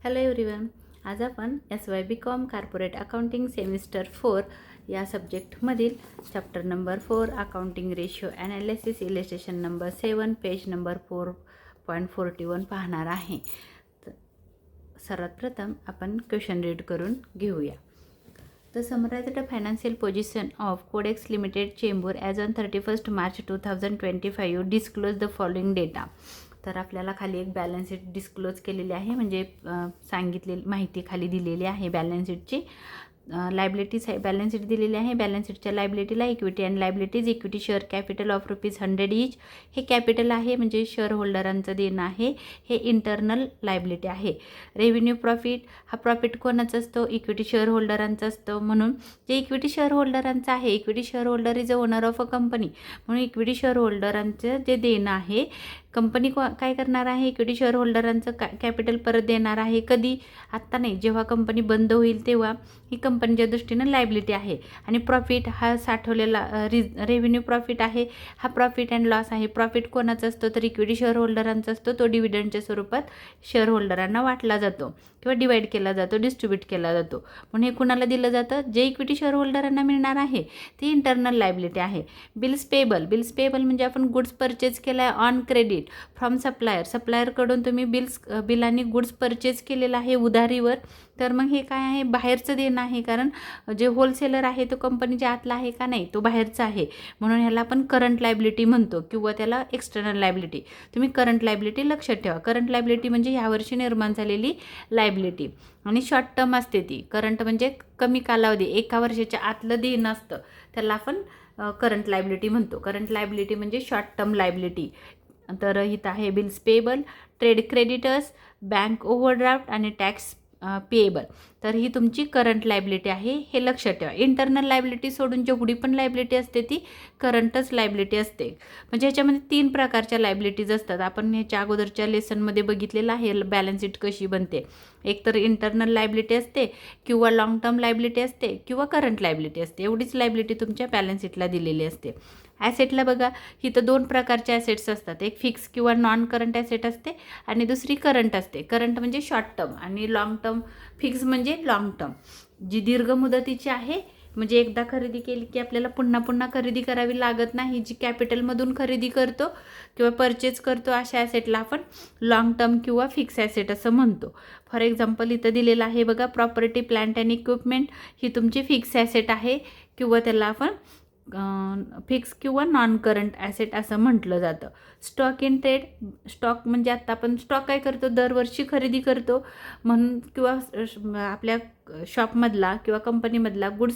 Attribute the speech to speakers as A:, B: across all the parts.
A: Hello everyone. आज आपण SY BCom corporate accounting semester 4 या सब्जेक्टमधील chapter number 4 accounting ratio analysis illustration number 7 page number 4.41 पाहणार आहे. सर्वात प्रथम आपण क्वेश्चन रीड करून घेऊया. The summarized financial position of Codex Limited Chembur as on 31st March 2025 disclose the following data. तर आपल्याला खाली एक बॅलन्स शीट डिस्क्लोज केलेली आहे, म्हणजे सांगितलेली माहिती खाली दिलेली आहे. बॅलन्स शीटची लायबिलिटीज आहे, बॅलन्स शीट दिलेली आहे. बॅलन्स शीटच्या लायबिलिटीला equity and liabilities, equity share capital of ₹100 each, हे कॅपिटल आहे म्हणजे शेअर होल्डरांचं देणं आहे. हे इंटरनल लायबिलिटी आहे. रेव्हेन्यू प्रॉफिट, हा प्रॉफिट कोणाचा असतो? इक्विटी शेअर होल्डरांचा असतो. म्हणून जे इक्विटी शेअर होल्डरांचं आहे, equity share holder is a owner of a company, म्हणून इक्विटी शेअर होल्डरांचं जे देणं आहे, कंपनी काय करणार आहे? इक्विटी शेअर होल्डरांचं कॅपिटल परत देणार आहे. कधी? आत्ता नाही, जेव्हा कंपनी बंद होईल तेव्हा ही कंपनीच्या दृष्टीनं लायबिलिटी आहे. आणि प्रॉफिट हा साठवलेला रेव्हेन्यू प्रॉफिट आहे, हा प्रॉफिट अँड लॉस आहे. प्रॉफिट कोणाचा असतो? तर इक्विटी शेअर होल्डरांचा असतो. तो डिव्हिडंडच्या स्वरूपात शेअर होल्डरांना वाटला जातो किंवा डिवाईड केला जातो, डिस्ट्रीब्यूट केला जातो. म्हणून हे कुणाला दिलं जातं? जे इक्विटी शेअर होल्डरांना मिळणार आहे ती इंटरनल लायबिलिटी आहे. बिल्स पेबल, बिल्स पेबल म्हणजे आपण गुड्स परचेज केला आहे ऑन क्रेडिट फ्रॉम सप्लायर, सप्लायरकडून तुम्ही बिलांनी गुड्स परचेज केलेला आहे उधारीवर, तर मग हे काय आहे? बाहेरचं देणं आहे. कारण जे होलसेलर आहे तो कंपनीच्या आतला आहे का? नाही, तो बाहेरचा आहे. म्हणून ह्याला आपण करंट लायबिलिटी म्हणतो किंवा त्याला एक्सटर्नल लायबिलिटी. तुम्ही करंट लायबिलिटी लक्षात ठेवा. करंट लायबिलिटी म्हणजे ह्यावर्षी निर्माण झालेली लायबिलिटी, आणि शॉर्ट टर्म असते ती. करंट म्हणजे कमी कालावधी, एका वर्षाच्या आतलं देणं असतं, त्याला आपण करंट लायबिलिटी म्हणतो. करंट लायबिलिटी म्हणजे शॉर्ट टर्म लायबिलिटी. तर इथं आहे bills payable, trade creditors, bank overdraft आणि टॅक्स पेएबल. तर ही तुमची करंट लायबिलिटी आहे, हे लक्षात ठेवा. इंटरनल लायबिलिटी सोडून जेवढी पण लायबिलिटी असते ती करंटच लायबिलिटी असते. म्हणजे ह्याच्यामध्ये 3 प्रकारच्या लायबिलिटीज असतात. आपण ह्याच्या अगोदरच्या लेसनमध्ये बघितलेलं आहे बॅलन्स शीट कशी बनते. एक तर इंटरनल लायबिलिटी असते, किंवा लॉंग टर्म लायबिलिटी असते, किंवा करंट लायबिलिटी असते. एवढीच लायबिलिटी तुमच्या बॅलन्स शीटला दिलेली असते. ॲसेटला बघा, इथं 2 प्रकारचे ॲसेट्स असतात. एक फिक्स किंवा नॉन करंट ॲसेट असते आणि दुसरी करंट असते. करंट म्हणजे शॉर्ट टर्म आणि लॉंग टर्म, फिक्स म्हणजे लॉंग टर्म. जी दीर्घ मुदतीची आहे, म्हणजे एकदा खरेदी केली की आपल्याला पुन्हा पुन्हा खरेदी करावी लागत नाही. जी कॅपिटलमधून खरेदी करतो किंवा परचेज करतो अशा ॲसेटला आपण लॉंग टर्म किंवा फिक्स ॲसेट असं म्हणतो. फॉर एक्झाम्पल इथं दिलेलं आहे बघा, प्रॉपर्टी प्लांट अँड इक्विपमेंट, ही तुमची फिक्स ॲसेट आहे किंवा त्याला आपण फिक्स किंवा नॉन करंट ॲसेट असं म्हटलं जातं. स्टॉक इन ट्रेड, स्टॉक म्हणजे आत्ता आपण स्टॉक काय करतो? दरवर्षी खरेदी करतो म्हणून, किंवा आपल्या शॉपमधला किंवा कंपनीमधला गुड्स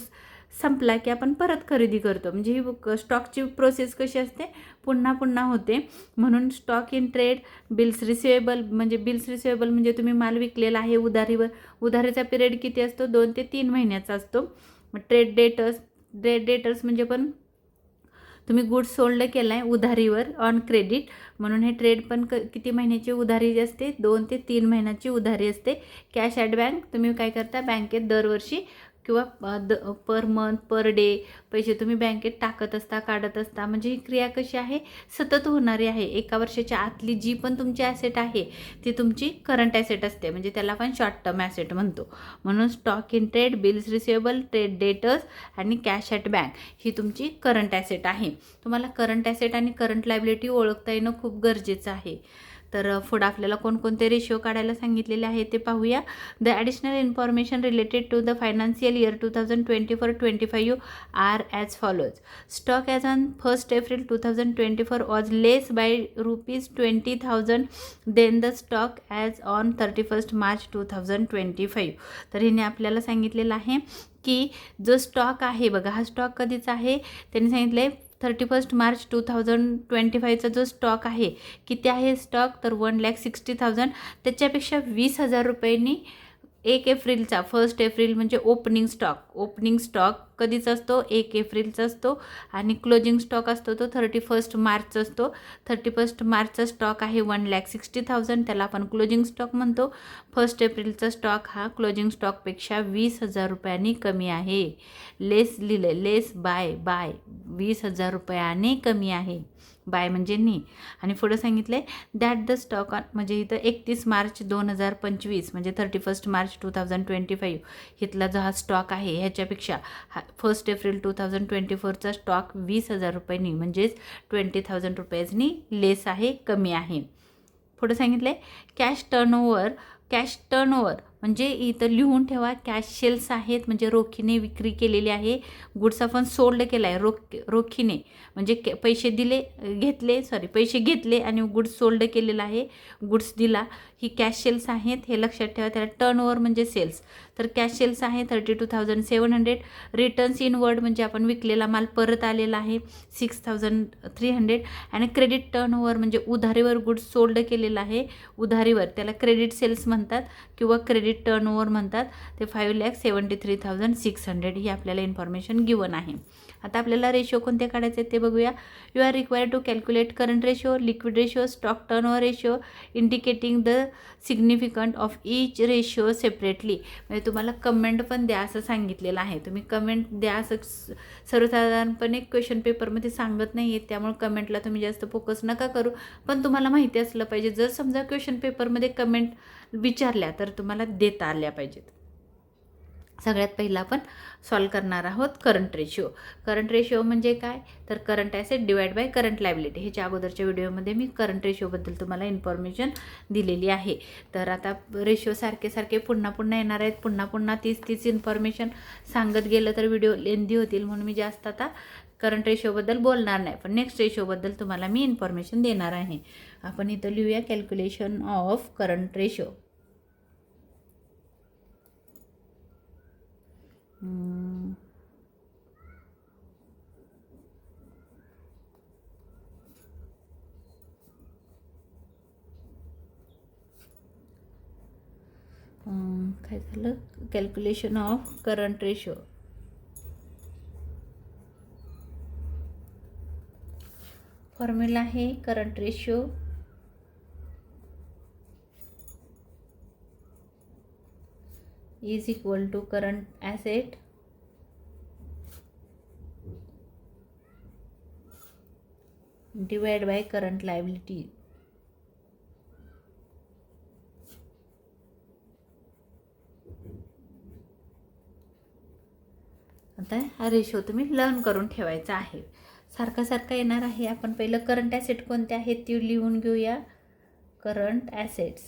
A: संपला की आपण परत खरेदी करतो. म्हणजे ही स्टॉकची प्रोसेस कशी असते? पुन्हा पुन्हा होते. म्हणून stock in trade. Bills receivable, म्हणजे बिल्स रिसिवेबल म्हणजे तुम्ही माल विकलेला आहे उधारीवर, उधारीचा पिरियड किती असतो? 2 ते 3 महिन्याचा असतो. ट्रेड डेटर्स म्हणजे पण तुम्ही गुड्स सोल्ड केला आहे उधारीवर ऑन क्रेडिट, म्हणून हे ट्रेड पण किती महिन्याची उधारी असते? 2 ते 3 महिन्याची उधारी असते. कॅश ॲट बँक, तुम्ही काय करता? बँकेत दरवर्षी किंवा पर मंथ, पर डे पैसे तुम्ही बँकेत टाकत असता, काढत असता. म्हणजे ही क्रिया कशी आहे? सतत होणारी आहे. एका वर्षाच्या आतली जी पण तुमची ॲसेट आहे ती तुमची करंट ॲसेट असते, म्हणजे त्याला आपण शॉर्ट टर्म ॲसेट म्हणतो. म्हणून stock in trade, bills receivable, trade debtors आणि कॅश ॲट बँक ही तुमची करंट ॲसेट आहे. तुम्हाला करंट ॲसेट आणि करंट लायबिलिटी ओळखता येणं खूप गरजेचं आहे. तर पुढं आपल्याला कोणकोणते रेशिओ काढायला सांगितलेले आहे ते पाहूया. The additional information related to the financial year 2024-25 are as follows. Stock as on 1st April 2024 was less by ₹20,000 than the stock as on 31st March 2025. तर हिने आपल्याला सांगितलेलं आहे की जो स्टॉक आहे बघा, हा स्टॉक कधीचा आहे? त्यांनी सांगितलं आहे 31st March 2025चा जो स्टॉक आहे, किती आहे स्टॉक? तर 1,60,000. त्याच्यापेक्षा 20,000 रुपयांनी 1 एप्रिलचा, 1st April म्हणजे ओपनिंग स्टॉक. ओपनिंग स्टॉक कधीचा असतो? 1 एप्रिलचा असतो. आणि क्लोजिंग स्टॉक असतो तो 31st Marchचा असतो. 31st Marchचा स्टॉक आहे 1,60,000, त्याला आपण क्लोजिंग स्टॉक म्हणतो. 1st Aprilचा स्टॉक हा क्लोजिंग स्टॉकपेक्षा 20,000 रुपयांनी कमी आहे. लेस लिहिलं, लेस बाय 20,000 रुपयाने कमी आहे. बाय म्हणजे नी. आणि पुढं सांगितलं आहे दॅट द स्टॉक ऑन म्हणजे इथं 31 मार्च 2025 म्हणजे 31 मार्च 2025 इथला जो हा स्टॉक आहे ह्याच्यापेक्षा 1 एप्रिल 2024चा स्टॉक 20,000 रुपयांनी म्हणजेच 20,000 रुपयाजनी लेस आहे, कमी आहे. पुढं सांगितलं आहे कॅश टर्नओव्हर म्हणजे इथं लिहून ठेवा. कॅश सेल्स आहेत म्हणजे रोखीने विक्री केलेली आहे. गुड्स आपण सोल्ड केला आहे रोखीने म्हणजे पैसे घेतले आणि गुड्स सोल्ड केलेला आहे, गुड्स दिला, ही कॅश सेल्स आहेत हे लक्षात ठेवा. त्याला टर्नओव्हर म्हणजे सेल्स. तर कॅश सेल्स आहे 32,700. रिटर्न्स इनवर्ड म्हणजे आपण विकलेला माल परत आलेला आहे 6,300. आणि क्रेडिट टर्नओव्हर म्हणजे उधारीवर गुड्स सोल्ड केलेला आहे, उधारीवर, त्याला क्रेडिट सेल्स म्हणतात किंवा क्रेडिट टर्नओव्हर म्हणतात. ते 5,73,600 ही आपल्याला इन्फॉर्मेशन गिवन आहे. आता आपल्याला रेशो कोणते काढायचे ते बघूया. You are required to calculate current ratio, liquid ratio, stock turnover ratio, indicating the significant of each ratio separately. म्हणजे तुम्हाला कमेंट पण द्या असं सांगितलेलं आहे. तुम्ही कमेंट द्या असं सर्वसाधारणपणे क्वेश्चन पेपरमध्ये सांगत नाही आहे, त्यामुळे कमेंटला तुम्ही जास्त फोकस नका करू. पण तुम्हाला माहिती असलं पाहिजे. जर समजा क्वेश्चन पेपरमध्ये कमेंट विचारल्या तर तुम्हाला देता आल्या पाहिजेत. सगळ्यात पहिला आपण सॉल्व करणार आहोत करंट रेशो. करंट रेशो म्हणजे काय तर current asset divide by current liability. ह्याच्या अगोदरच्या व्हिडिओमध्ये मी करंट रेशोबद्दल तुम्हाला इन्फॉर्मेशन दिलेली आहे. तर आता रेशो सारखे पुन्हा येणार आहेत. पुन्हा तीच इन्फॉर्मेशन सांगत गेलं तर व्हिडिओ लेंदी होतील, म्हणून मी जास्त आता करंट रेशोबद्दल बोलणार नाही. पण नेक्स्ट रेशोबद्दल तुम्हाला मी इन्फॉर्मेशन देणार आहे. आपण इथं लिहूया कॅल्क्युलेशन ऑफ करंट रेशो. काय झालं calculation of current ratio. Formula आहे current ratio is equal to current asset divide by current liability. आता हा रेशो तुम्ही लर्न करून ठेवायचा आहे. सारखा येणार आहे. आपण पहिलं करंट ॲसेट कोणते आहेत ते लिहून घेऊया. करंट ॲसेट्स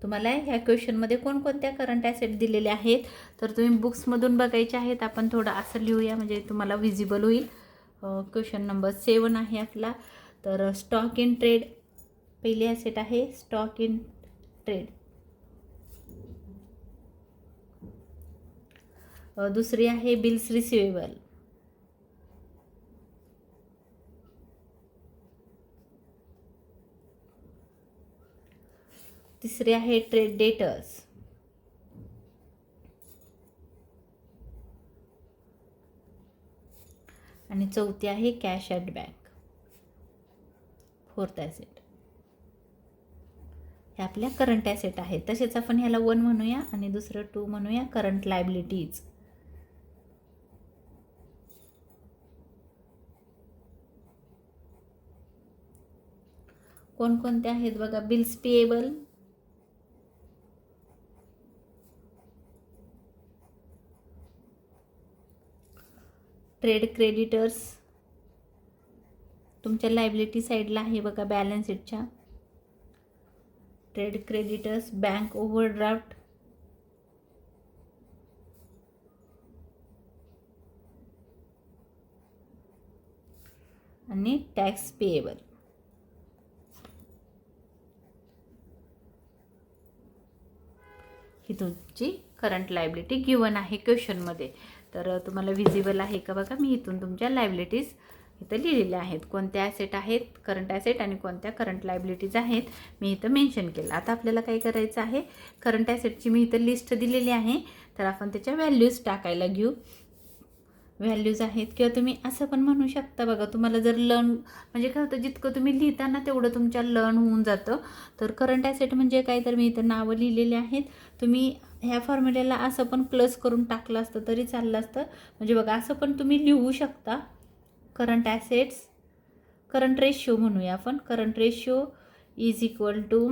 A: तुम्हाला ह्या क्वेश्चनमध्ये कोणकोणत्या करंट ॲसेट दिलेले आहेत तर तुम्ही बुक्समधून बघायचे आहेत. आपण थोडं असं लिहूया म्हणजे तुम्हाला विजिबल होईल. क्वेश्चन नंबर 7 आहे आपला. तर स्टॉक इन ट्रेड पहिली ॲसेट आहे. Stock in trade. दुसरी आहे बिल्स रिसिवेबल. तिसरी आहे ट्रेड डेटर्स. आणि चौथी आहे cash at bank. Fourth asset. हे आपल्या करंट ॲसेट आहेत. तसेच आपण ह्याला 1 म्हणूया आणि दुसरं 2 म्हणूया करंट लायबिलिटीज. कोणकोणते आहेत बघा. बिल्स पेएबल, ट्रेड क्रेडिटर्स तुमच्या लायबिलिटी साईडला आहे बघा बॅलन्स शीटच्या. ट्रेड क्रेडिटर्स, बँक ओव्हरड्राफ्ट, आणि टॅक्स पेएबल. ही तुमची करंट लायबिलिटी गिवन आहे क्वेश्चनमध्ये. तर तुम्हाला विजिबल आहे का बघा. मी इथून तुमच्या लायबिलिटीज इथं लिहिलेल्या आहेत. कोणत्या ॲसेट आहेत करंट ॲसेट आणि कोणत्या करंट लायबिलिटीज आहेत मी इथं मेन्शन केलं. आता आपल्याला काय करायचं आहे करंट ॲसेटची मी इथं लिस्ट दिलेली आहे. तर आपण त्याच्या व्हॅल्यूज टाकायला घेऊ. व्हॅल्यूज आहेत किंवा तुम्ही असं पण म्हणू शकता बघा. तुम्हाला जर लर्न म्हणजे काय होतं जितकं तुम्ही लिहिताना तेवढं तुमच्या लर्न होऊन जातं. तर करंट ॲसेट म्हणजे काय तर मी इथं नावं लिहिलेली आहेत. तुम्ही ह्या फॉर्म्युल्याला असं पण प्लस करून टाकलं असतं तरी चाललं असतं. म्हणजे बघा असं पण तुम्ही लिहू शकता. करंट ॲसेट्स करंट रेशिओ म्हणूया आपण. Current ratio is equal to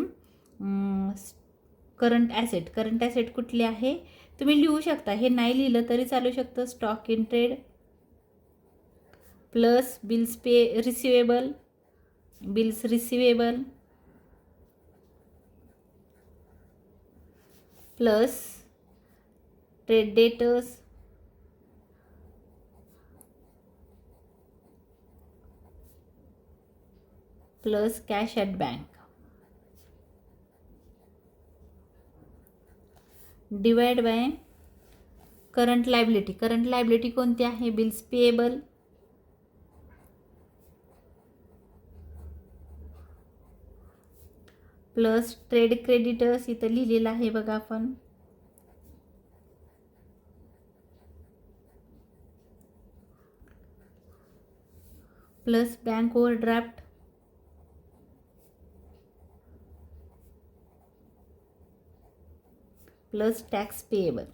A: current asset कुठली आहे तुम्ही लिहू शकता. हे नाही लिहिलं तरी चालू शकतं. Stock in trade plus bills receivable plus trade debtors plus cash at bank divide by current liability कोणती आहे? Bills payable plus trade creditors, इथं लिहिलेलं आहे बघा आपण, plus bank overdraft plus tax payable.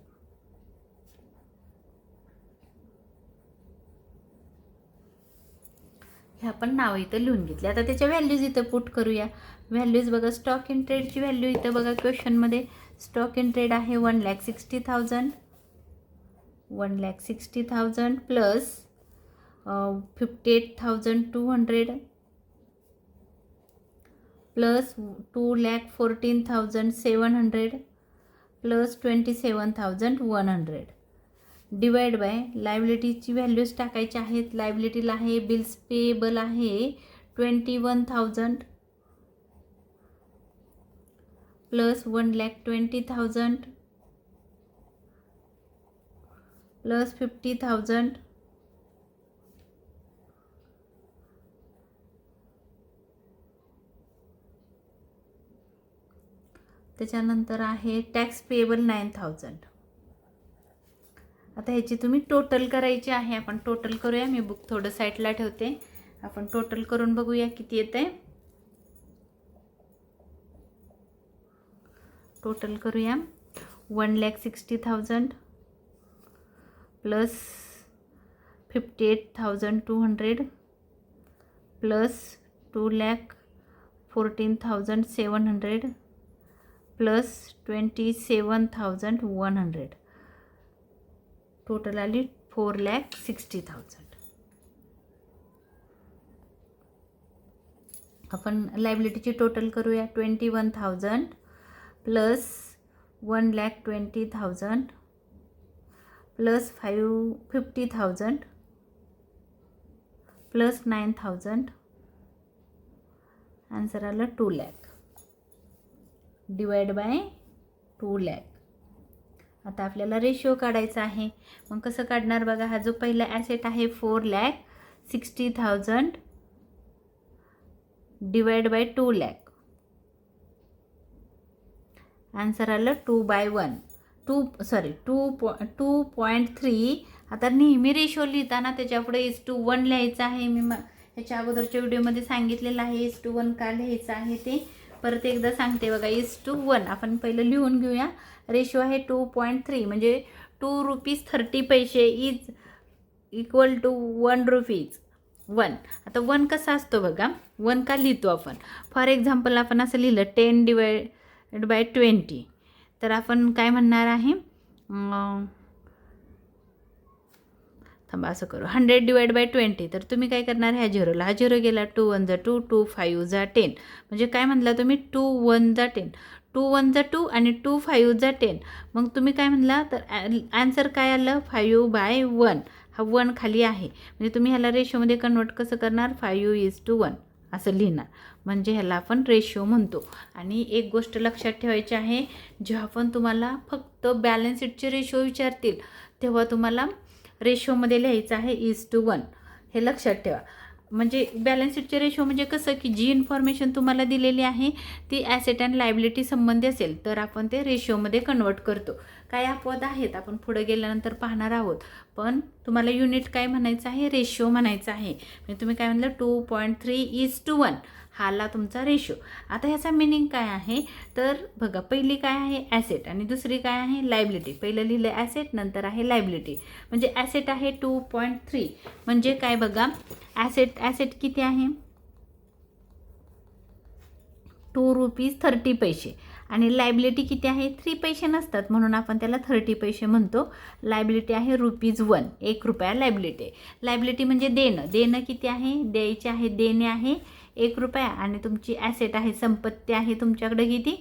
A: हे आपण नावं इथं लिहून घेतले. आता त्याच्या व्हॅल्यूज इथं पुट करूया. व्हॅल्यूज बघा, स्टॉक इन ट्रेडची व्हॅल्यू इथं बघा क्वेश्चनमध्ये स्टॉक इन ट्रेड आहे 1,60,000 plus 58,200 plus 2,14,700 plus 27,100 divide by लायबिलिटीची व्हॅल्यूज टाकायची आहेत. लायबिलिटीला आहे बिल्स पेएबल आहे 21,000 प्लस 1,20,000 प्लस 50,000 त्याच्यानंतर आहे टॅक्स पेएबल 9,000. आता ह्याची तुम्ही टोटल करायची आहे. आपण टोटल करूया. मी बुक थोडं साईडला ठेवते. आपण टोटल करून बघूया किती येते. टोटल करूया. 1,60,000 प्लस 58,200 प्लस 2,14,700 प्लस 27,100 टोटल आली 4,60,000. आपण लायबिलिटीची टोटल करूया. 21,000 प्लस 1,20,000 प्लस 50,000 प्लस 9,000 आन्सर आलं 2,00,000 डिवाइड बाय 2,00,000. आता आपल्याला रेशिओ काढायचा आहे. मग कसं काढणार बघा. हा जो पहिला ॲसेट आहे 4,60,000 डिवाइड बाय 2,00,000 आन्सर आलं 2.3. आता नेहमी रेशो लिहिताना त्याच्यापुढे 1:1 लिहायचं आहे. मी ह्याच्या अगोदरच्या व्हिडिओमध्ये सांगितलेलं आहे 1:1 का लिहायचं आहे ते परत एकदा सांगते बघा. 1:1 आपण पहिलं लिहून घेऊया. रेशो आहे 2.3 म्हणजे 2 rupees 30 is equal to 1 rupees 1. आता 1 कसा असतो बघा. 1 का लिहितो आपण. फॉर एक्झाम्पल आपण असं लिहिलं 10 डिवाइड बाय 20 तर आपण काय म्हणणार आहे. थांबा असं करू. 100 डिवाइड बाय 20 तर तुम्ही काय करणार. ह्या झिरोला हा झिरो गेला. 2 1 जा 2 2 5 जा 10 म्हणजे काय म्हणला तुम्ही 2 1 जा 10 2 1 जा 2 आणि 2 5 जा 10 मग तुम्ही काय म्हणला तर आन्सर काय आलं 5/1. हा 1 खाली आहे म्हणजे तुम्ही ह्याला रेशोमध्ये कन्वर्ट कसं करणार 5:1 असं लिहिणार म्हणजे ह्याला आपण रेशो म्हणतो. आणि एक गोष्ट लक्षात ठेवायची आहे. जेव्हा पण तुम्हाला फक्त बॅलन्स शीटचे रेशो विचारतील तेव्हा तुम्हाला रेशोमध्ये लिहायचं आहे 1:1 हे लक्षात ठेवा. म्हणजे बॅलन्स शीटचे रेशो म्हणजे कसं की जी इन्फॉर्मेशन तुम्हाला दिलेली आहे ती ॲसेट अँड लायबिलिटी संबंधी असेल तर आपण ते रेशोमध्ये कन्वर्ट करतो. काय अपवाद आहेत आपण पुढे गेल्यानंतर पाहणार आहोत. पण तुम्हाला युनिट काय म्हणायचं आहे रेशो म्हणायचं आहे. म्हणजे तुम्ही काय म्हणलं 2.3:1 हा आला तुमचा रेशो. आता ह्याचा मिनिंग काय आहे तर बघा पहिली काय आहे ॲसेट आणि दुसरी काय आहे लायबिलिटी. पहिलं लिहिलं ॲसेट नंतर आहे लायबिलिटी. म्हणजे ॲसेट आहे 2.3 म्हणजे काय बघा ॲसेट किती आहे ₹2.30 आणि लायबिलिटी किती आहे 3 पैसे नसतात म्हणून आपण त्याला 30 पैसे म्हणतो. लायबिलिटी आहे ₹1 ₹1 लायबिलिटी आहे. लायबिलिटी म्हणजे देणं किती आहे द्यायचे आहे देणे आहे ₹1 आणि तुमची ॲसेट आहे संपत्ती आहे तुमच्याकडे किती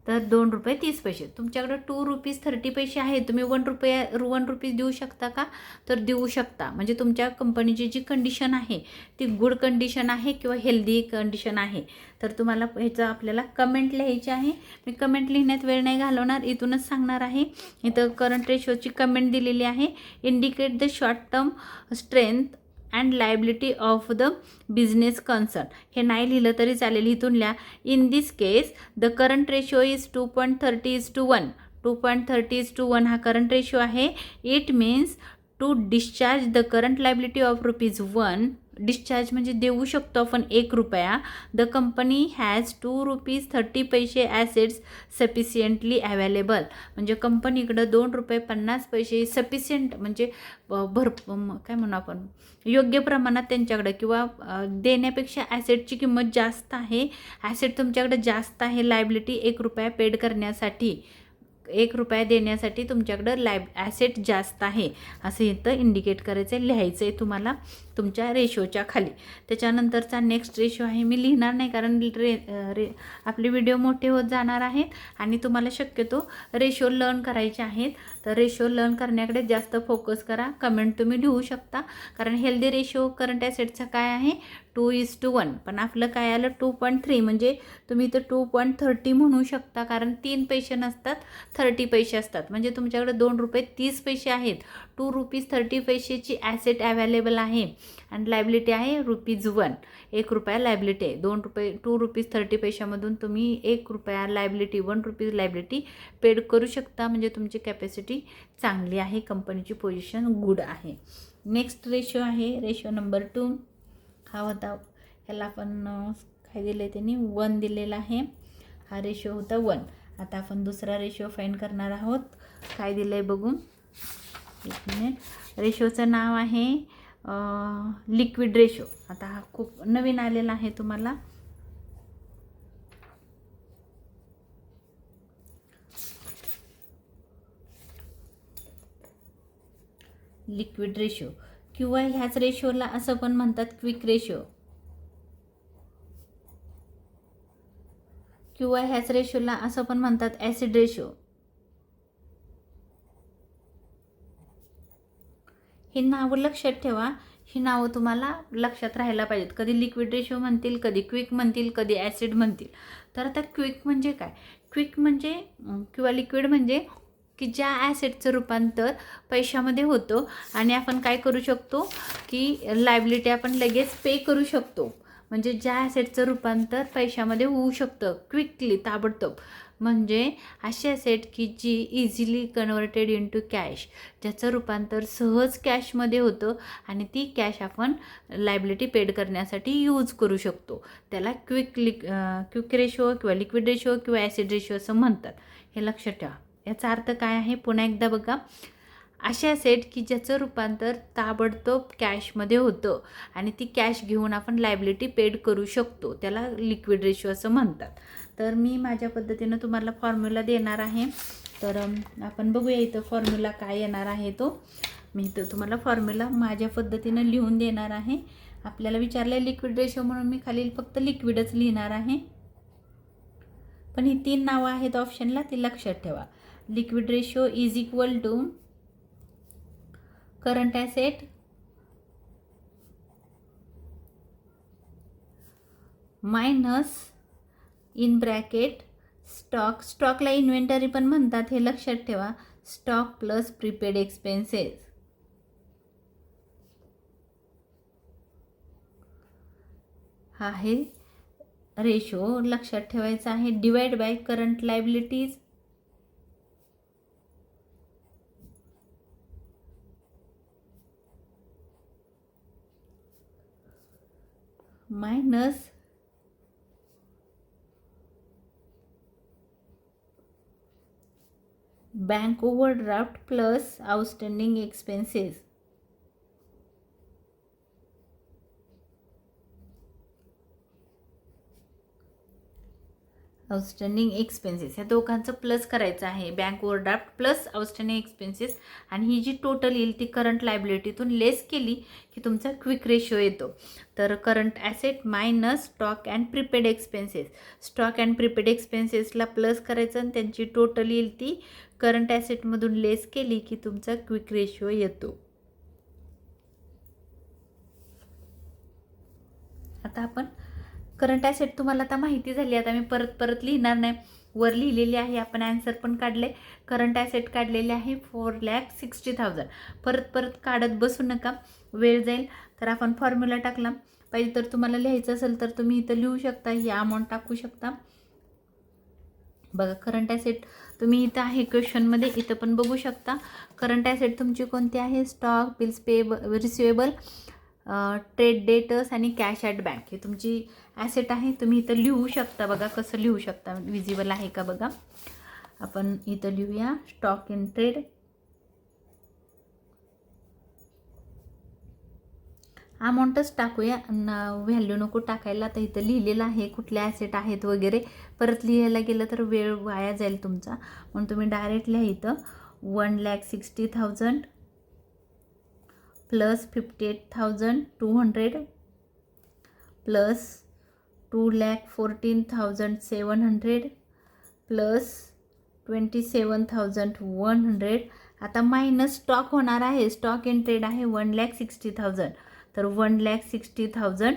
A: तर ₹2.30 तुमच्याकडे ₹2.30 आहे. तुम्ही ₹1 देऊ शकता का तर देऊ शकता. म्हणजे तुमच्या कंपनीची जी कंडिशन आहे ती गुड कंडिशन आहे किंवा हेल्दी कंडिशन आहे. तर तुम्हाला ह्याचं आपल्याला कमेंट लिहायची आहे. मी कमेंट लिहिण्यात वेळ नाही घालवणार इथूनच सांगणार आहे. इथं करंट रेशोची कमेंट दिलेली आहे. Indicate the short term strength and liability of the business concern. हे नाही लिहिलं तरी चालेल इथून लिहा. In this case the current ratio is 2.30:1. 2.30:1 हा करंट रेशो आहे. It means to discharge the current liability of ₹1. Discharge म्हणजे देऊ शकतो आपण ₹1. The company has ₹2.30 assets sufficiently available. म्हणजे कंपनीकडं ₹2.50 सफिशियंट म्हणजे काय म्हणू आपण योग्य प्रमाणात त्यांच्याकडे किंवा देण्यापेक्षा ॲसेटची किंमत जास्त आहे. ॲसेट तुमच्याकडे जास्त आहे. लायबिलिटी ₹1 पेड करण्यासाठी ₹1 देण्यासाठी तुमच्याकडं ॲसेट जास्त आहे असं इथं इंडिकेट करायचं आहे लिहायचं आहे तुम्हाला तुमच्या रेशोच्या खाली. त्याच्यानंतरचा नेक्स्ट रेशो आहे मी लिहिणार नाही कारण आपले व्हिडिओ मोठे होत जाणार आहेत आणि तुम्हाला शक्यतो रेशो लर्न करायचे आहेत. तर रेशो लर्न करण्याकडे जास्त फोकस करा. कमेंट तुम्ही लिहू शकता कारण हेल्दी रेशो करंट ॲसेटचा काय आहे 2:1 पण आपलं काय आलं 2.3 म्हणजे तुम्ही इथं 2.30 म्हणू शकता कारण 3 पैसे नसतात 30 पैसे असतात. म्हणजे तुमच्याकडे ₹2.30 आहेत. ₹2.30ची ॲसेट अवेलेबल आहे आणि लायबिलिटी आहे ₹1. ₹1 लायबिलिटी आहे. ₹2.30 तुम्ही ₹1 लायबिलिटी ₹1 लायबिलिटी पेड करू शकता. म्हणजे तुमची कॅपॅसिटी चांगली आहे. कंपनीची पोझिशन गुड आहे. नेक्स्ट रेशो आहे रेशो नंबर 2. हा होता ह्याला आपण काय दिलं आहे त्यांनी 1 दिलेला आहे. हा रेशो होता 1. आता आपण दुसरा रेशो फाईंड करणार आहोत. काय दिलं आहे बघू. एक मिनिट. रेशोचं नाव आहे लिक्विड रेशो. आता हा खूप नवीन आलेला आहे तुम्हाला. लिक्विड रेशो किंवा ह्याच रेशोला असं पण म्हणतात क्विक रेशो किंवा ह्याच रेशोला असं पण म्हणतात ॲसिड रेशो. ही नावं लक्षात ठेवा. ही नावं तुम्हाला लक्षात राहायला पाहिजेत. कधी लिक्विड रेशो म्हणतील कधी क्विक म्हणतील कधी ॲसिड म्हणतील. तर आता क्विक म्हणजे काय क्विक म्हणजे किंवा लिक्विड म्हणजे की ज्या ॲसेटचं रूपांतर पैशामध्ये होतं आणि आपण काय करू शकतो की लायबिलिटी आपण लगेच पे करू शकतो. म्हणजे ज्या ॲसेटचं रूपांतर पैशामध्ये होऊ शकतं क्विकली ताबडतोब. म्हणजे अशी ॲसेट की जी इझिली कन्वर्टेड इंटू कॅश ज्याचं रूपांतर सहज कॅशमध्ये होतं आणि ती कॅश आपण लायबिलिटी पेड करण्यासाठी यूज करू शकतो. त्याला क्विक रेशो किंवा लिक्विड रेशो किंवा ॲसिड रेशो असं म्हणतात. हे लक्षात ठेवा. याचा अर्थ काय आहे पुन्हा एकदा बघा. अशा ॲसेट की ज्याचं रूपांतर ताबडतोब कॅशमध्ये होतं आणि ती कॅश घेऊन आपण लायबिलिटी पेड करू शकतो त्याला लिक्विड रेशो असं म्हणतात. तर मी माझ्या पद्धतीनं तुम्हाला फॉर्म्युला देणार आहे. तर आपण बघूया इथं फॉर्म्युला काय येणार आहे तो. मी इथं तुम्हाला फॉर्म्युला माझ्या पद्धतीनं लिहून देणार आहे. आपल्याला विचारलं लिक्विड रेशो म्हणून मी खाली फक्त लिक्विडच लिहिणार आहे. पण ही 3 नावं आहेत ऑप्शनला ती लक्षात ठेवा. Liquid ratio is equal to current asset minus in bracket stock. स्टॉकला इन्व्हेंटरी पण म्हणतात हे लक्षात ठेवा. Stock plus prepaid expenses. हा आहे रेशो लक्षात ठेवायचा आहे. Divide by current liabilities minus bank overdraft plus outstanding expenses. Outstanding expenses ह्या दोघांचं प्लस करायचं आहे. Bank overdraft plus outstanding expenses आणि ही जी टोटल येईल ती करंट लायबिलिटीतून लेस केली की तुमचा क्विक रेशो येतो. तर current asset minus stock and prepaid expenses, stock and prepaid एक्सपेन्सेसला प्लस करायचं आणि त्यांची टोटल येईल ती करंट ॲसेटमधून लेस केली की तुमचा क्विक रेशो येतो. आता आपण करंट ॲसेट तुम्हाला आता माहिती झाली. आता मी परत लिहिणार नाही, वर लिहिलेली आहे. आपण ॲन्सर पण काढले. करंट ॲसेट काढलेले आहे 4,60,000. परत काढत बसू नका, वेळ जाईल. तर आपण फॉर्म्युला टाकला. पाहिजे तर तुम्हाला लिहायचं असेल तर तुम्ही इथं लिहू शकता, ही अमाऊंट टाकू शकता. बघा करंट ॲसेट तुम्ही इथं आहे क्वेश्चनमध्ये, इथं पण बघू शकता. करंट ॲसेट तुमची कोणती आहे? Stock, bills payable, receivable, trade debtors आणि कॅश ॲट बँक ही तुमची ॲसेट आहे. तुम्ही इथं लिहू शकता. बघा कसं लिहू शकता, विजिबल आहे का बघा. आपण इथं लिहूया स्टॉक इन ट्रेड, अमाऊंटच टाकूया, व्हॅल्यू नको टाकायला. तर इथं लिहिलेलं आहे कुठले ॲसेट आहेत वगैरे. परत लिहायला गेलं तर वेळ वाया जाईल तुमचा, म्हणून तुम्ही डायरेक्ट लिहा इथं 1,60,000 प्लस 58,200 प्लस 2,14,700 प्लस 27,100. आता मायनस स्टॉक होणार आहे. स्टॉक इन ट्रेड आहे 1,60,000. तर 1,60,000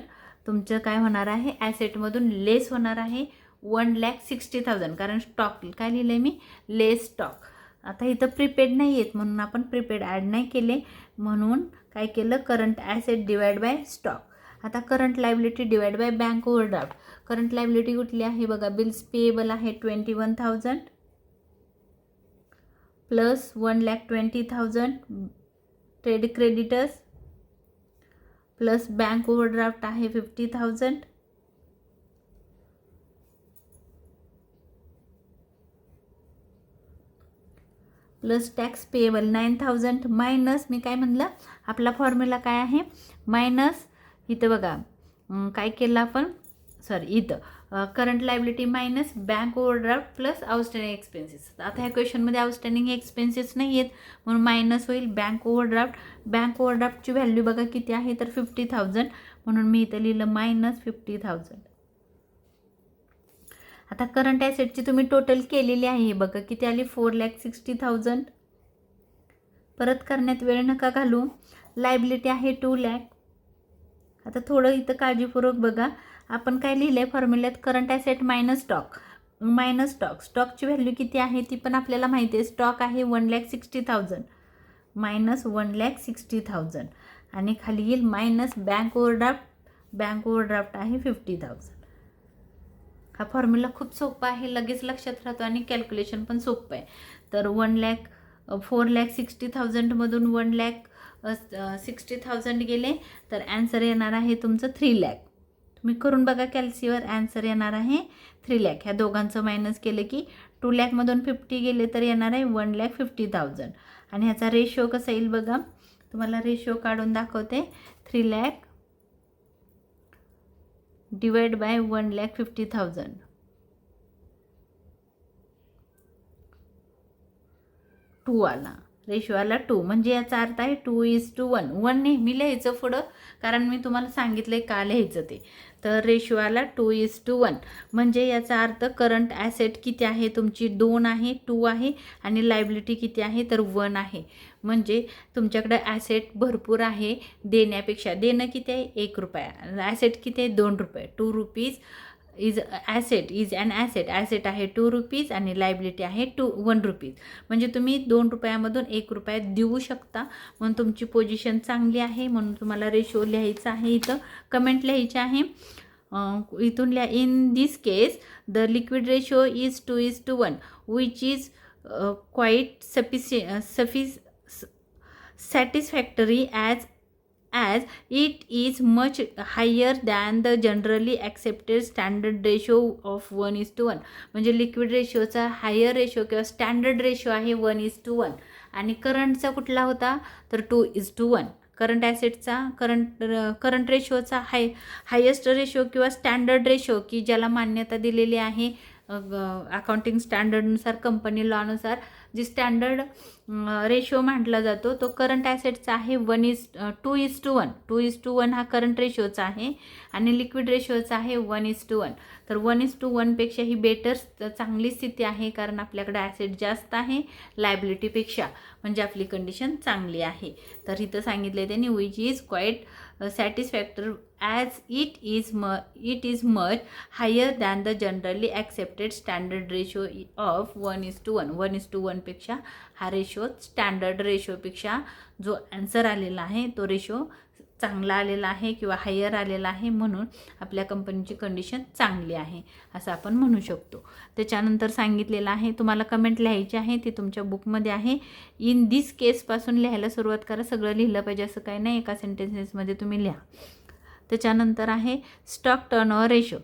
A: तुमचं काय होणार आहे? ॲसेटमधून लेस होणार आहे 1,60,000. कारण स्टॉक काय लिहिलं आहे मी? लेस स्टॉक. आता इथं प्रीपेड नाही आहेत म्हणून आपण प्रीपेड ॲड नाही केले, म्हणून काय केलं? Current asset divide by stock. आता current liability divide by bank overdraft. Current liability कुठली आहे बघा? बिल्स पेएबल आहे 21,000 plus 1,20,000 trade creditors plus bank overdraft आहे 50,000 प्लस टॅक्स पेएबल 9,000 मायनस मी काय म्हणलं? आपला फॉर्म्युला काय आहे? मायनस इथं बघा काय केलं आपण? सॉरी, इथं current liability minus bank overdraft plus outstanding expenses. आता ह्या क्वेश्चनमध्ये आउटस्टँडिंग एक्सपेन्सेस नाही आहेत म्हणून मायनस होईल बँक ओव्हरड्राफ्ट. बँक ओव्हरड्राफ्टची व्हॅल्यू बघा किती आहे? तर 50,000, म्हणून मी इथं लिहिलं मायनस 50,000. आता करंट ॲसेटची तुम्ही टोटल केलेली आहे बघा, किती आली? 4,60,000. परत करण्यात वेळ नका घालू. लायबिलिटी आहे 2,00,000. आता थोडं इथं काळजीपूर्वक बघा. आपण काय लिहिलं आहे फॉर्म्युल्यात? Current asset minus stock, minus stock. स्टॉकची व्हॅल्यू किती आहे ती पण आपल्याला माहिती आहे. स्टॉक आहे 1,60,000 मायनस 1,60,000 आणि खाली येईल minus bank overdraft. Bank overdraft आहे 50,000. हा फॉर्म्युला खूप सोपा आहे, लगेच लक्षात राहतो आणि कॅल्क्युलेशन पण सोपं आहे. तर 4,60,000 मधून 1,60,000 गेले तर ॲन्सर येणार आहे तुमचं 3,00,000. तुम्ही करून बघा कॅल्सीवर, ॲन्सर येणार आहे 3,00,000. ह्या दोघांचं मायनस केलं की 2,00,000 मधून 50 गेले तर येणार आहे 1,50,000. आणि ह्याचा रेशो कसा येईल बघा, तुम्हाला रेशो काढून दाखवते. 3,00,000 डिवाइड बाय 1,50,000. 2 आला, रेशो आला 2. म्हणजे याचा अर्थ आहे 2:1. 1 नेहमी लिहायचं पुढं, कारण मी तुम्हाला सांगितलं आहे का लिहायचं ते. तर रेशो आला 2:1. म्हणजे याचा अर्थ करंट ॲसेट किती आहे तुमची? 2 आहे, 2 आहे. आणि लायबिलिटी किती आहे? तर 1 आहे. म्हणजे तुमच्याकडे ॲसेट भरपूर आहे देण्यापेक्षा. देणं किती आहे? 1 रुपया. ॲसेट किती आहे? 2 रुपये. 2 rupees is asset, is an asset. Asset आहे 2 रुपीज आणि लायबिलिटी आहे 1 रुपीज. म्हणजे तुम्ही 2 रुपयामधून 1 रुपया देऊ शकता, म्हणून तुमची पोझिशन चांगली आहे. म्हणून तुम्हाला रेशो लिहायचा आहे. इथं कमेंट लिहायची आहे. इथून लिहा, in this case the liquid ratio is 2:1 which is quiet satisfactory as it is much higher than the generally accepted standard ratio of 1:1. म्हणजे लिक्विड रेशोचा हायर रेशो किंवा स्टँडर्ड रेशो आहे 1:1. आणि करंटचा कुठला होता? तर 2:1. करंट ॲसेटचा करंट रेशोचा हायेस्ट रेशो किंवा standard ratio की ज्याला मान्यता दिलेली आहे अकाउंटिंग स्टँडर्डनुसार, कंपनी लॉनुसार जी स्टँडर्ड रेशो म्हटला जातो तो करंट ॲसेटचा आहे 2:1. 2:1 हा करंट रेशोचा आहे आणि लिक्विड रेशोचा आहे 1:1. तर 1:1पेक्षा ही बेटर, चांगली स्थिती आहे, कारण आपल्याकडे ॲसेट जास्त आहे लायबिलिटीपेक्षा, म्हणजे आपली कंडिशन चांगली आहे. तर इथं सांगितले त्यांनी which is quite satisfactory as it is much higher than the generally accepted standard ratio of 1:1. 1:1पेक्षा हा रेशो स्टँडर्ड रेशोपेक्षा जो ॲन्सर आलेला आहे तो रेशो चांगला आलेला आहे किंवा हायर आलेला आहे, म्हणून आपल्या कंपनीची कंडिशन चांगली आहे असं आपण म्हणू शकतो. त्याच्यानंतर सांगितलेलं आहे, तुम्हाला कमेंट लिहायची आहे, ती तुमच्या बुकमध्ये आहे. इन दिस केसपासून लिहायला सुरुवात करा. सगळं लिहिलं पाहिजे असं काही नाही, एका सेंटेन्सेसमध्ये तुम्ही लिहा. त्याच्यानंतर आहे स्टॉक टर्नओव्हर रेशो.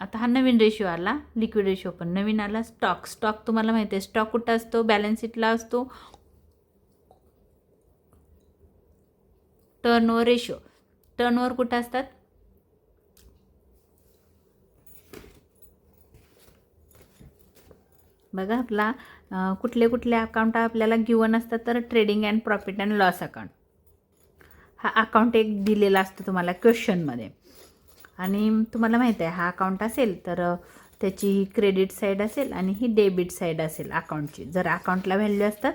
A: आता हा नवीन रेशो आला, लिक्विड रेशो पण नवीन आला. स्टॉक तुम्हाला माहिती आहे, स्टॉक कुठं असतो? बॅलन्स शीटला असतो. टर्नओव्हर रेशो, टर्नओव्हर कुठं असतात? बघा, आपला कुठले अकाउंट आपल्याला गिवन असतात, तर trading and profit and loss account हा अकाउंट एक दिलेला असतो तुम्हाला क्वेश्चनमध्ये, आणि तुम्हाला माहिती आहे हा अकाउंट असेल तर त्याची ही क्रेडिट साईड असेल आणि ही डेबिट साईड असेल अकाउंटची, जर अकाउंटला व्हॅल्यू असतात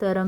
A: तर.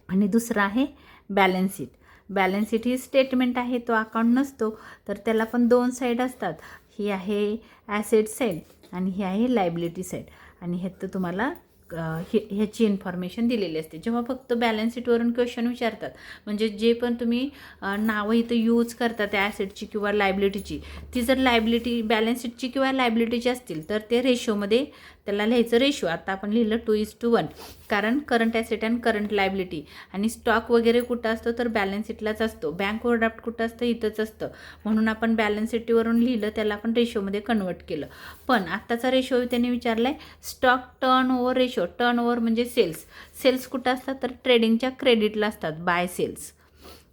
A: आणि दुसरं आहे बॅलन्स शीट. बॅलन्स शीट ही स्टेटमेंट आहे, तो अकाउंट नसतो, तर त्याला पण 2 साईड असतात. ही आहे ॲसेट साईड आणि ही आहे लायबिलिटी साईड, आणि ह्यात तुम्हाला ह्याची इन्फॉर्मेशन दिलेली असते. जेव्हा फक्त बॅलन्स शीटवरून क्वेश्चन विचारतात, म्हणजे जे पण तुम्ही नावं इथं यूज करता त्या ॲसेटची किंवा लायबिलिटीची, ती जर लायबिलिटी बॅलन्स शीटची किंवा लायबिलिटीची असतील तर ते रेशोमध्ये त्याला लिहायचं रेशो. आता आपण लिहिलं 2:1, कारण current asset and current liability. आणि स्टॉक वगैरे कुठं असतो तर बॅलन्स शीटलाच असतो. बँक ओव्हरड्राफ्ट कुठं असतं? इथंच असतं, म्हणून आपण बॅलन्स शीटवरून लिहिलं, त्याला आपण रेशोमध्ये कन्वर्ट केलं. पण आत्ताचा रेशो त्यांनी विचारला आहे स्टॉक टर्नओव्हर रेशो. टर्नओव्हर म्हणजे सेल्स कुठं असतात? तर ट्रेडिंगच्या क्रेडिटला असतात, बाय सेल्स,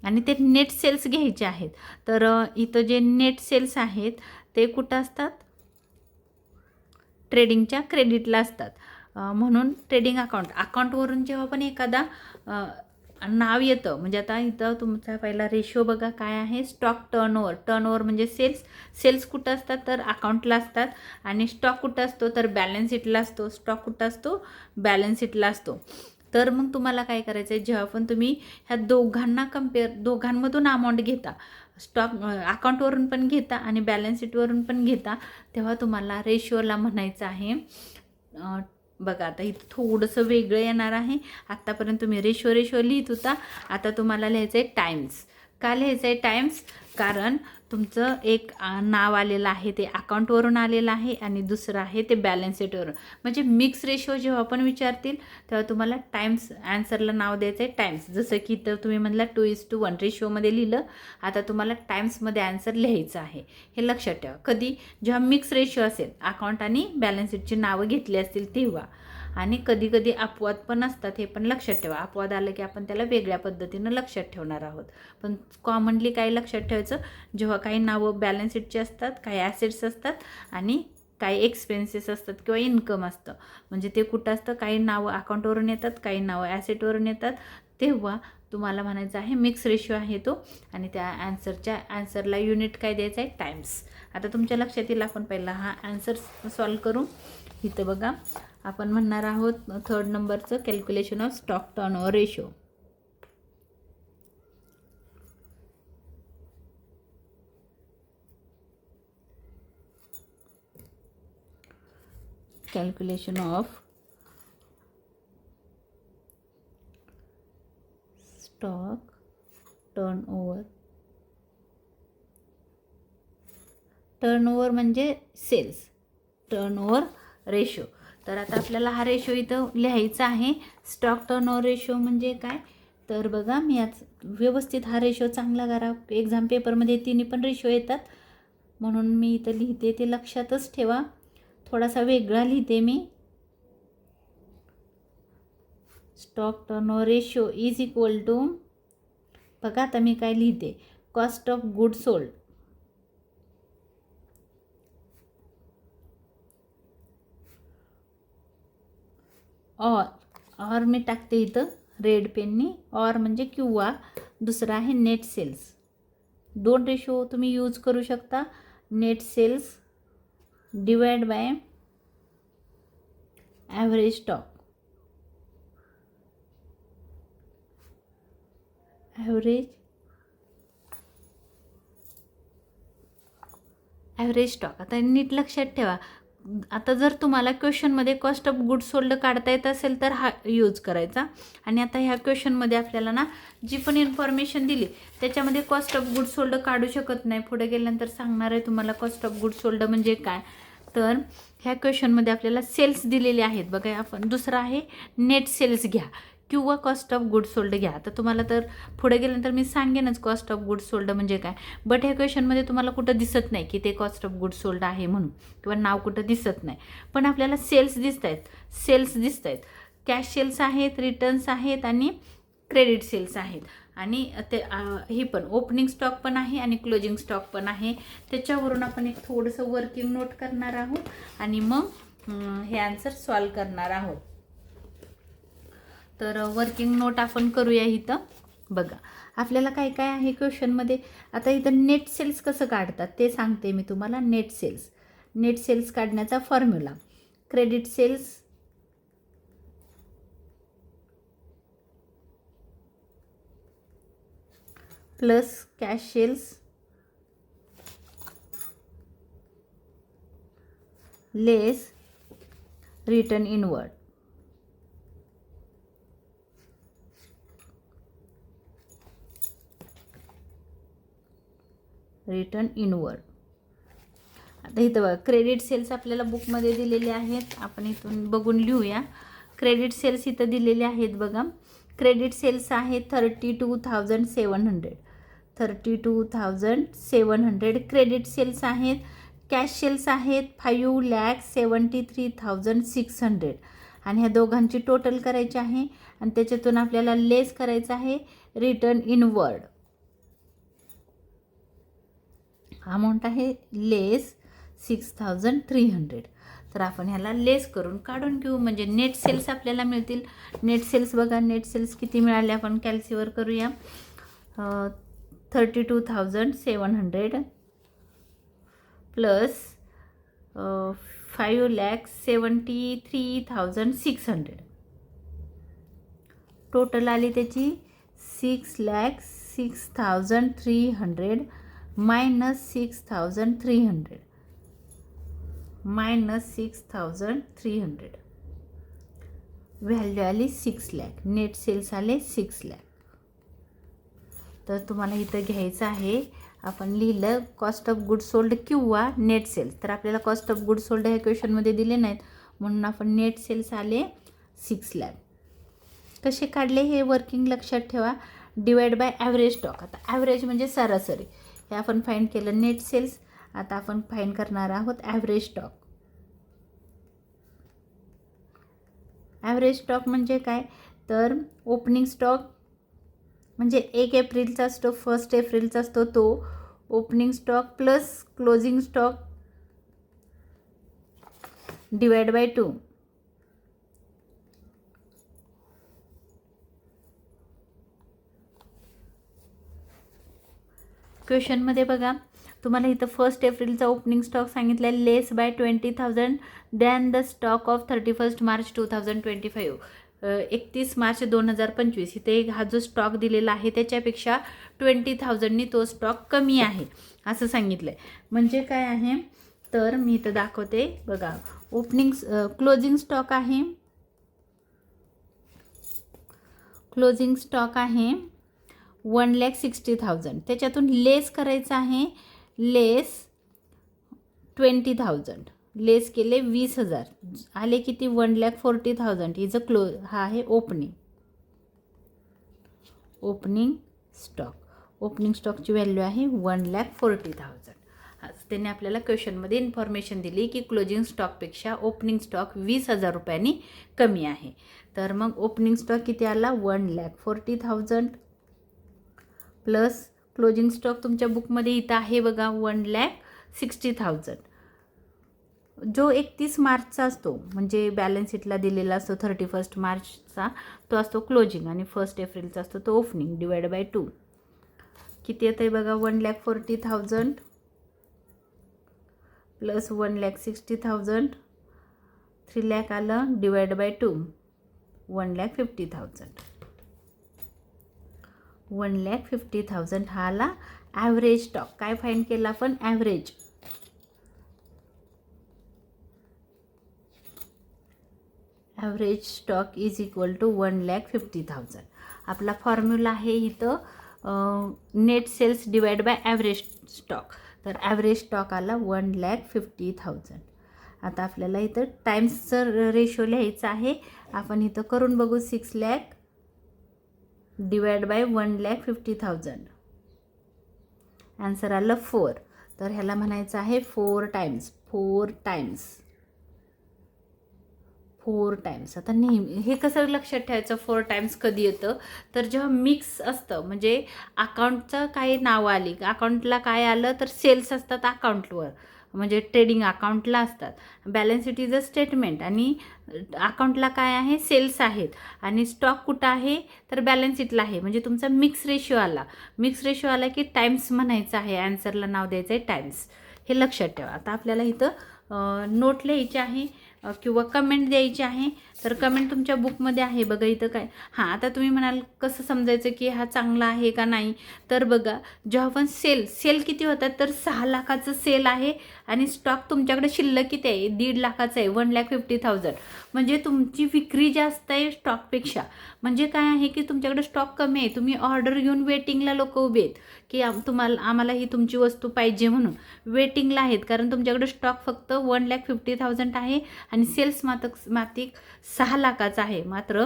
A: आणि ते नेट सेल्स घ्यायचे आहेत. तर इथं जे नेट सेल्स आहेत ते कुठं असतात? ट्रेडिंगच्या क्रेडिटला असतात. म्हणून ट्रेडिंग अकाउंटवरून जेव्हा पण एखादा नाव येतं, म्हणजे आता इथं तुमचा पहिला रेशो बघा काय आहे, स्टॉक टर्नओव्हर म्हणजे सेल्स कुठं असतात? तर अकाउंटला असतात. आणि स्टॉक कुठं असतो? तर बॅलन्स शीटला असतो. स्टॉक कुठं असतो? बॅलन्स शीटला असतो. तर मग तुम्हाला काय करायचं आहे, जेव्हा पण तुम्ही ह्या दोघांमधून अमाऊंट घेता, स्टॉक अकाउंटवरून पण घेता आणि बॅलन्स शीटवरून पण घेता, तेव्हा तुम्हाला रेशोला म्हणायचं आहे. बघा, आता इथं थोडंसं वेगळं येणार आहे. आत्तापर्यंत तुम्ही रेशो लिहित होता, आता तुम्हाला लिहायचं आहे टाईम्स. का लिहायचं आहे टाईम्स? कारण तुमचं एक नाव आलेलं आहे ते अकाउंटवरून आलेलं आहे आणि दुसरं आहे ते बॅलन्स शीटवरून. म्हणजे मिक्स रेशो जेव्हा पण विचारतील तेव्हा तुम्हाला टाईम्स ॲन्सरला नाव द्यायचं आहे टाईम्स. जसं की तर तुम्ही म्हणला 2:1 रेशोमध्ये लिहिलं, आता तुम्हाला टाईम्समध्ये ॲन्सर लिहायचं आहे. हे लक्षात ठेवा. कधी? जेव्हा मिक्स रेशो असेल, अकाउंट आणि बॅलन्स शीटची नावं घेतली असतील तेव्हा. आणि कधी अपवाद पण असतात, हे पण लक्षात ठेवा. अपवाद आलं की आपण त्याला वेगळ्या पद्धतीनं लक्षात ठेवणार आहोत. पण कॉमनली काय लक्षात ठेवायचं, जेव्हा काही नावं बॅलन्स शीटची असतात, काही ॲसेट्स असतात आणि काही एक्सपेन्सेस असतात किंवा इन्कम असतं, म्हणजे ते कुठं असतं, काही नावं अकाउंटवरून येतात, काही नावं ॲसेटवरून येतात, तेव्हा तुम्हाला म्हणायचं आहे मिक्स रेशो आहे तो, आणि त्या ॲन्सरला युनिट काय द्यायचं आहे? टाईम्स. आता तुमच्या लक्षात येईल. आपण पहिला हा ॲन्सर सॉल्व करू. इथं बघा, आपण म्हणणार आहोत 3rd नंबरचं calculation of stock turnover ratio. Calculation of stock turnover म्हणजे सेल्स, टर्नओव्हर रेशो. तर आता आपल्याला हा रेशो इथं लिहायचा आहे. स्टॉक टर्नओव्हर रेशो म्हणजे काय? तर बघा, मी आज व्यवस्थित हा रेशो चांगला करा. एक्झाम पेपरमध्ये तिन्ही पण रेशो येतात, म्हणून मी इथं लिहिते, ते लक्षातच ठेवा. थोडासा वेगळा लिहिते मी. Stock turnover ratio is equal to, बघा आता मी काय लिहिते, cost of goods sold or मी टाकते इथं रेड पेननी. ऑर म्हणजे किंवा दुसरं आहे नेट सेल्स. 2 रेशो तुम्ही यूज करू शकता. Net sales divide by average stock. Average stock. आता नीट लक्षात ठेवा. आता जर तुम्हाला क्वेश्चनमध्ये कॉस्ट ऑफ गुड सोल्ड काढता येत असेल तर हा यूज करायचा. आणि आता ह्या क्वेश्चनमध्ये आपल्याला ना जी पण इन्फॉर्मेशन दिली त्याच्यामध्ये कॉस्ट ऑफ गुड सोल्ड काढू शकत नाही. पुढे गेल्यानंतर सांगणार आहे तुम्हाला कॉस्ट ऑफ गुड सोल्ड म्हणजे काय. तर ह्या क्वेश्चनमध्ये आपल्याला सेल्स दिलेले आहेत बघा. आपण दुसरा आहे नेट सेल्स घ्या किंवा कॉस्ट ऑफ गुड सोल्ड घ्या. आता तुम्हाला तर पुढे गेल्यानंतर मी सांगेनच कॉस्ट ऑफ गुड सोल्ड म्हणजे काय. बट ह्या क्वेश्चनमध्ये तुम्हाला कुठं दिसत नाही की ते कॉस्ट ऑफ गुड सोल्ड आहे म्हणून, किंवा नाव कुठं दिसत नाही. पण आपल्याला सेल्स दिसत आहेत. कॅश सेल्स आहेत, रिटर्न्स आहेत आणि क्रेडिट सेल्स आहेत. आणि ते ही पण ओपनिंग स्टॉक पण आहे आणि क्लोजिंग स्टॉक पण आहे. त्याच्यावरून आपण एक थोडंसं वर्किंग नोट करणार आहोत आणि मग हे आन्सर सॉल्व करणार आहोत. तर वर्किंग नोट आपण करूया इथं. बघा आपल्याला काय काय आहे क्वेश्चनमध्ये. आता इथं नेट सेल्स कसं काढतात ते सांगते मी तुम्हाला. नेट सेल्स काढण्याचा formula credit sales plus cash sales less return inward. आता इथं बघा क्रेडिट सेल्स आपल्याला बुकमध्ये दिलेले आहेत. आपण इथून बघून लिहूया. क्रेडिट सेल्स इथं दिलेले आहेत बघा. क्रेडिट सेल्स आहेत 32,700. क्रेडिट सेल्स आहेत. कॅश सेल्स आहेत 5,73,600. आणि ह्या दोघांची टोटल करायची आहे आणि त्याच्यातून आपल्याला लेस करायचं आहे रिटर्न इनवर्ड. अमाऊंट आहे लेस 6,300. तर आपण ह्याला लेस करून काढून घेऊ म्हणजे नेट सेल्स आपल्याला मिळतील. नेट सेल्स बघा, नेट सेल्स किती मिळाले आपण कॅल्सीवर करूया. 32,700 प्लस 5,73,600. टोटल आली त्याची 6,06,300 मायनस 6,300 व्हॅल्यू आली 6 लाख. नेट सेल्स आले 6 लाख. तर तुम्हाला इथं घ्यायचं आहे. आपण लिहिलं कॉस्ट ऑफ गुड सोल्ड किंवा नेट सेल्स. तर आपल्याला कॉस्ट ऑफ गुड सोल्ड ह्या क्वेश्चनमध्ये दिले नाहीत म्हणून आपण नेट सेल्स आले 6 लाख. कसे काढले हे वर्किंग लक्षात ठेवा. Divide by average stock. आता ॲव्हरेज म्हणजे सरासरी. हे आपण फाईंड केलं नेट सेल्स. आता आपण फाईंड करणार आहोत ॲव्हरेज स्टॉक. ॲव्हरेज स्टॉक म्हणजे काय. तर ओपनिंग स्टॉक म्हणजे 1 एप्रिलचा असतो, 1 एप्रिलचा असतो तो opening stock plus closing stock divide by 2. क्वेश्चनमध्ये बघा तुम्हाला इथं 1 एप्रिलचा ओपनिंग स्टॉक सांगितला आहे लेस by 20,000 than the stock of 31 March 2025. 31 March 2025 इथे हा जो स्टॉक दिलेला आहे त्याच्यापेक्षा 20,000नी तो स्टॉक कमी आहे असं सांगितलं आहे. म्हणजे काय आहे तर मी इथं दाखवते बघा. क्लोजिंग स्टॉक आहे 1,60,000. त्याच्यातून लेस करायचं आहे लेस 20,000. लेस केले 20,000 आले किती 1,40,000. इज हा आहे ओपनिंग स्टॉक. ओपनिंग स्टॉकची व्हॅल्यू आहे 1,40,000. त्याने आपल्याला क्वेश्चनमध्ये इन्फॉर्मेशन दिली की क्लोजिंग स्टॉकपेक्षा ओपनिंग स्टॉक 20,000 रुपयांनी कमी आहे. तर मग ओपनिंग स्टॉक किती आला 1,40,000 प्लस क्लोजिंग स्टॉक तुमच्या बुकमध्ये इथं आहे बघा 1,60,000. जो 31 मार्चचा असतो म्हणजे बॅलन्स शीटला दिलेला असतो 31 मार्चचा, तो असतो क्लोजिंग, आणि 1 एप्रिलचा असतो तो ओपनिंग, डिवाइड बाय 2. किती येतं आहे बघा, 1,40,000 प्लस 1,60,000, 3 लाख आलं, डिवाइड बाय 2, 1,50,000. 1,50,000 हा आला ॲव्हरेज स्टॉक. काय फाईंड केला आपण, average. Average stock is equal to 1,50,000. आपला फॉर्म्युला आहे इथं net sales divide by average stock. तर ॲव्हरेज स्टॉक आला 1,50,000. आता आपल्याला इथं टाईम्सचं रेशो लिहायचं आहे. आपण इथं करून बघू. 6 लाख डिवाइड बाय 1,50,000. आन्सर आलं 4. तर ह्याला म्हणायचं आहे 4 टाइम्स. 4 टाइम्स. आता नेहमी हे कसं लक्षात ठेवायचं 4 टाइम्स कधी येतं, तर जेव्हा मिक्स असतं, म्हणजे अकाउंटचं काही नाव आली, अकाउंटला काय आलं तर सेल्स असतात अकाउंटवर, म्हणजे ट्रेडिंग अकाउंटला असतात. Balance sheet is a statement, आणि अकाउंटला काय आहे, सेल्स आहेत, आणि स्टॉक कुठं आहे तर बॅलन्स शीटला आहे. म्हणजे तुमचा मिक्स रेशो आला. मिक्स रेशो आला की टाइम्स म्हणायचं आहे, आन्सरला नाव द्यायचं आहे टाइम्स. हे लक्षात ठेवा. आता आपल्याला इथं नोट लिहायची आहे किंवा कमेंट द्यायची आहे. तर कमेंट तुमच्या बुकमध्ये आहे बघा इथं काय. हां, आता तुम्ही म्हणाल कसं समजायचं की हा चांगला आहे का नाही. तर बघा, जेव्हा आपण सेल किती होतात तर 6 लाखाचं सेल आहे, आणि स्टॉक तुमच्याकडे शिल्लक किती आहे, 1.5 लाखाचं आहे, 1,50,000. म्हणजे तुमची विक्री जास्त आहे स्टॉकपेक्षा. म्हणजे काय आहे की तुमच्याकडे स्टॉक कमी आहे. तुम्ही ऑर्डर घेऊन वेटिंगला लोक उभे आहेत की आम्हाला ही तुमची वस्तू पाहिजे म्हणून वेटिंगला आहेत, कारण तुमच्याकडे स्टॉक फक्त 1,50,000 आहे, आणि सेल्स मातिक 6 लाखाचा आहे. मात्र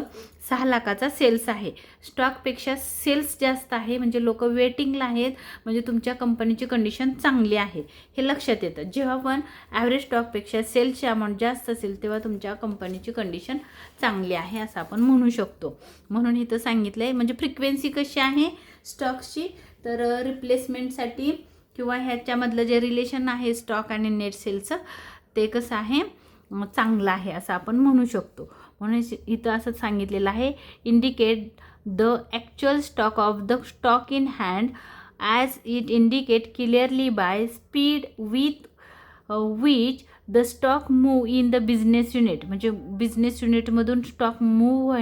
A: 6 लाखाचा सेल्स आहे. स्टॉकपेक्षा सेल्स जास्त आहे, म्हणजे लोक वेटिंगला आहेत, म्हणजे तुमच्या कंपनीची कंडिशन चांगली आहे. हे लक्षात येतं. जेव्हा पण ॲव्हरेज स्टॉकपेक्षा सेल्सची अमाऊंट जास्त असेल तेव्हा तुमच्या कंपनीची कंडिशन चांगली आहे असं आपण म्हणू शकतो. म्हणून इथं सांगितलं आहे. म्हणजे फ्रिक्वेन्सी कशी आहे स्टॉक्सची, तर रिप्लेसमेंटसाठी किंवा ह्याच्यामधलं जे रिलेशन आहे स्टॉक आणि नेट सेलचं, ते कसं आहे, चांगलं आहे असं आपण म्हणू शकतो. म्हणून इथं असं सांगितलेलं आहे, indicate the actual stock of the stock in hand as it indicate clearly by speed with which the stock move in the business unit. म्हणजे बिझनेस युनिटमधून स्टॉक मूव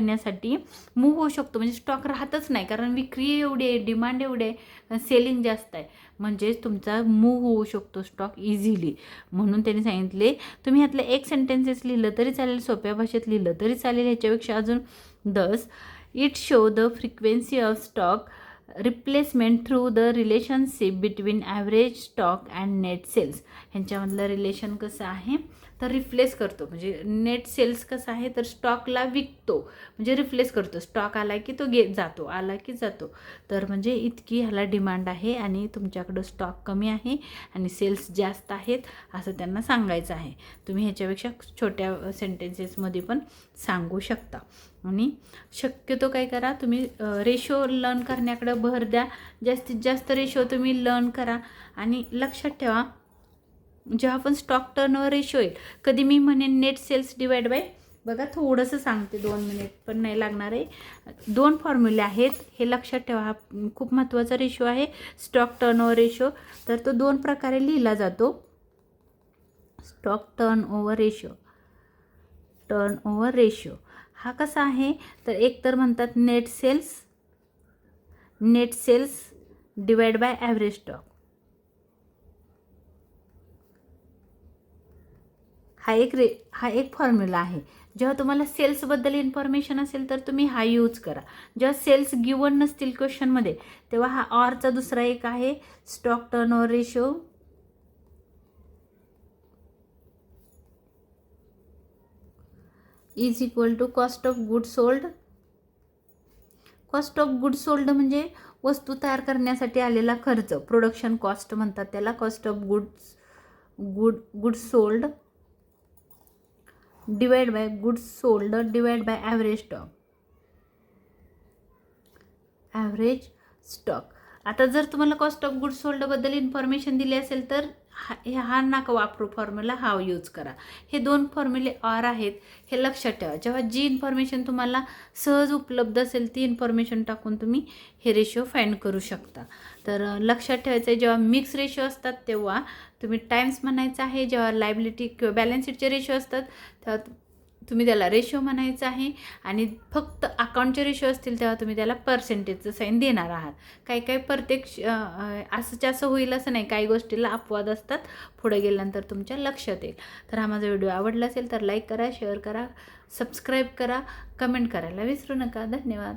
A: होऊ शकतो. म्हणजे स्टॉक राहतच नाही, कारण विक्री एवढी आहे, डिमांड एवढी आहे, सेलिंग जास्त आहे, म्हणजेच तुमचा मूव होऊ शकतो स्टॉक इझिली. म्हणून त्यांनी सांगितले, तुम्ही ह्यातलं एक सेंटेन्सेस लिहिलं तरी चालेल, सोप्या भाषेत लिहिलं तरी चालेल. ह्याच्यापेक्षा अजून 10. It show the frequency of stock replacement through the relationship between average stock and net sales. ह्यांच्यामधलं रिलेशन कसं आहे तर रिप्लेस करतो. म्हणजे नेट सेल्स कसं आहे तर स्टॉकला विकतो, म्हणजे रिप्लेस करतो. स्टॉक आला की तो जातो, आला की जातो. तर म्हणजे इतकी ह्याला डिमांड आहे, आणि तुमच्याकडं स्टॉक कमी आहे आणि सेल्स जास्त आहेत असं त्यांना सांगायचं आहे. तुम्ही ह्याच्यापेक्षा छोट्या सेंटेन्सेसमध्ये पण सांगू शकता. आणि शक्यतो काय करा, तुम्ही रेशो लर्न करण्याकडे भर द्या. जास्तीत जास्त रेशो तुम्ही लर्न करा. आणि लक्षात ठेवा, जेव्हा आपण स्टॉक टर्नओव्हर रेशो येईल, कधी मी म्हणेन नेट सेल्स डिवाइड बाय, बघा थोडंसं सांगते, 2 मिनिट पण नाही लागणार आहे. 2 फॉर्म्युले आहेत, हे लक्षात ठेवा. हा खूप महत्त्वाचा रेशो आहे स्टॉक टर्नओव्हर रेशो. तर तो 2 प्रकारे लिहिला जातो. स्टॉक टर्नओव्हर रेशो हा कसा आहे तर एक तर म्हणतात net sales divide by average stock. हा एक फॉर्म्युला आहे. जेव्हा तुम्हाला सेल्सबद्दल इन्फॉर्मेशन असेल तर तुम्ही हा यूज करा. जेव्हा सेल्स गिवन नसतील क्वेश्चनमध्ये तेव्हा हा ऑरचा दुसरा एक आहे, stock turnover ratio is equal to cost of good sold. Cost of good sold म्हणजे वस्तू तयार करण्यासाठी आलेला खर्च, प्रोडक्शन कॉस्ट म्हणतात त्याला. Cost of good sold divide by divide by average stock. आता जर तुम्हाला कॉस्ट ऑफ गुड सोल्डबद्दल इन्फॉर्मेशन दिली असेल तर हा नका वापरू फॉर्म्युला, हा यूज करा. हे 2 फॉर्म्युले ऑर आहेत, हे लक्षात ठेवा. जेव्हा जी इन्फॉर्मेशन तुम्हाला सहज उपलब्ध असेल ती इन्फॉर्मेशन टाकून तुम्ही हे रेशो फाइंड करू शकता. तर लक्षात ठेवायचं आहे, जेव्हा मिक्स रेशो असतात तेव्हा तुम्ही टाईम्स म्हणायचं आहे. जेव्हा लायबिलिटी किंवा बॅलन्स शीटचे रेशो असतात तेव्हा तुम्ही त्याला रेशो म्हणायचं आहे. आणि फक्त अकाउंटचे रेशो असतील तेव्हा तुम्ही त्याला पर्सेंटेजचं साईन देणार आहात. काही प्रत्येक असं जास्त होईल असं नाही, काही गोष्टीला अपवाद असतात, पुढे गेल्यानंतर तुमच्या लक्षात येईल. तर हा माझा व्हिडिओ आवडला असेल तर लाईक करा, शेअर करा, सबस्क्राईब करा, कमेंट करायला विसरू नका. धन्यवाद.